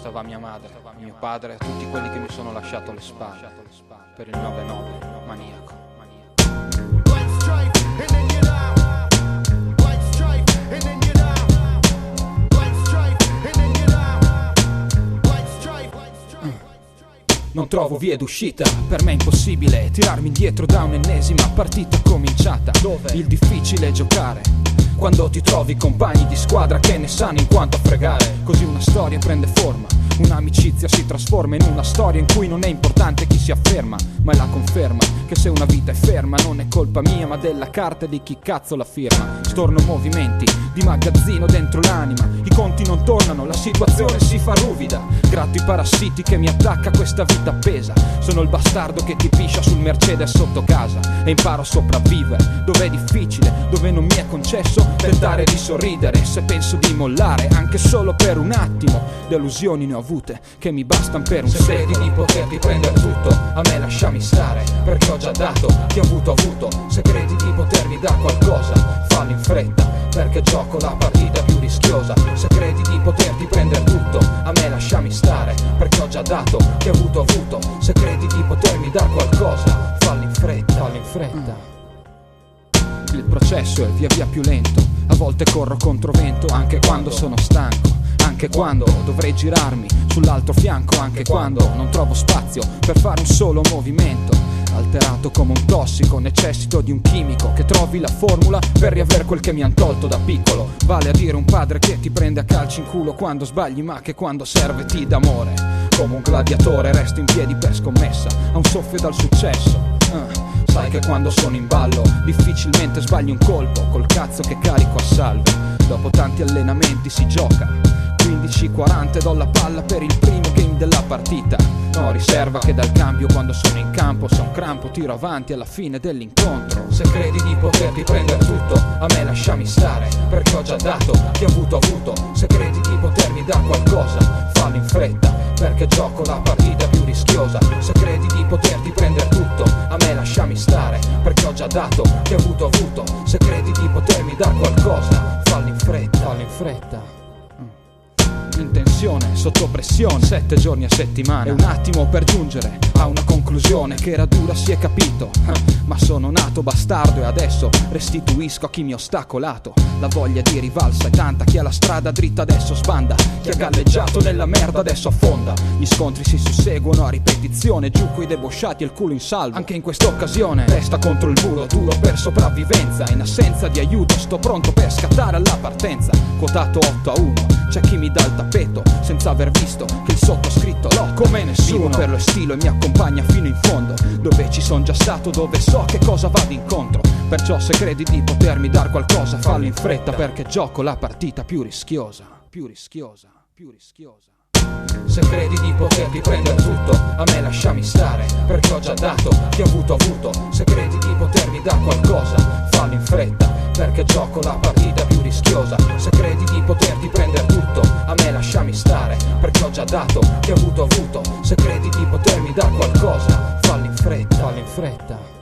Questa va a mia madre, a mio padre, a tutti quelli che mi sono lasciato alle spalle. Per il 9-9, maniaco. Non trovo vie d'uscita, per me è impossibile tirarmi indietro da un'ennesima partita cominciata. Dove il difficile è giocare quando ti trovi compagni di squadra che ne sanno in quanto a fregare. Così una storia prende forma, un'amicizia si trasforma in una storia in cui non è importante chi si afferma, ma è la conferma che se una vita è ferma non è colpa mia ma della carta di chi cazzo la firma. Storno movimenti di magazzino dentro l'anima, i conti non tornano, la situazione si fa ruvida. Gratto i parassiti che mi attacca questa vita appesa. Sono il bastardo che ti piscia sul Mercedes sotto casa e imparo a sopravvivere dove è difficile, dove non mi è concesso tentare di sorridere. Se penso di mollare anche solo per un attimo, delusioni ne ho avute che mi bastano per un secolo. Se credi di poterti prendere tutto, a me lasciami stare, perché ho già dato, chi ho avuto. Se credi di potermi dar qualcosa, fallo in fretta, perché gioco la partita più rischiosa. Se credi di poterti prendere tutto, a me lasciami stare, perché ho già dato, chi ho avuto. Se credi di potermi dar qualcosa, fallo in fretta, fallo in fretta. Il processo è via via più lento, a volte corro controvento anche quando sono stanco, anche quando dovrei girarmi sull'altro fianco, anche quando non trovo spazio per fare un solo movimento. Alterato come un tossico, necessito di un chimico che trovi la formula per riaver quel che mi han tolto da piccolo. Vale a dire un padre che ti prende a calci in culo quando sbagli ma che quando serve ti dà amore. Come un gladiatore resto in piedi per scommessa, a un soffio dal successo. Sai che quando sono in ballo difficilmente sbagli un colpo, col cazzo che carico a salve. Dopo tanti allenamenti si gioca 15-40 e do la palla per il primo game della partita. No riserva che dal cambio quando sono in campo, se un crampo tiro avanti alla fine dell'incontro. Se credi di poterti prendere tutto, a me lasciami stare, perché ho già dato, chi ho avuto. Se credi di potermi dar qualcosa, fallo in fretta, perché gioco la partita più rischiosa. Se credi di poterti prendere tutto, a me lasciami stare, perché ho già dato, chi ho avuto. Se credi di potermi dar qualcosa, fallo in fretta, fallo in fretta. In tensione, sotto pressione, 7 giorni a settimana, è un attimo per giungere a una conclusione che era dura, si è capito. Ma sono nato bastardo e adesso restituisco a chi mi ha ostacolato. La voglia di rivalsa è tanta, chi ha la strada dritta adesso sbanda, chi ha galleggiato nella merda adesso affonda. Gli scontri si susseguono a ripetizione, giù coi debosciati e il culo in salvo. Anche in questa occasione testa contro il muro, duro per sopravvivenza. In assenza di aiuto sto pronto per scattare alla partenza. Quotato 8-1, c'è chi mi dà il tappeto senza aver visto che il sottoscritto l'ho come nessuno. Vivo per lo stile e mi accompagna fino in fondo, dove ci son già stato, dove so che cosa vado incontro. Perciò se credi di potermi dar qualcosa, fallo in fretta, perché gioco la partita più rischiosa. Se credi di poterti prendere tutto, a me lasciami stare, perché ho già dato, chi ho avuto. Se credi di potermi dar qualcosa, fallo in fretta, perché gioco la partita più rischiosa. Se credi di poterti prendere tutto, a me lasciami stare, perché ho già dato, chi ho avuto. Se credi di potermi dar qualcosa, fallo in fretta, fallo in fretta.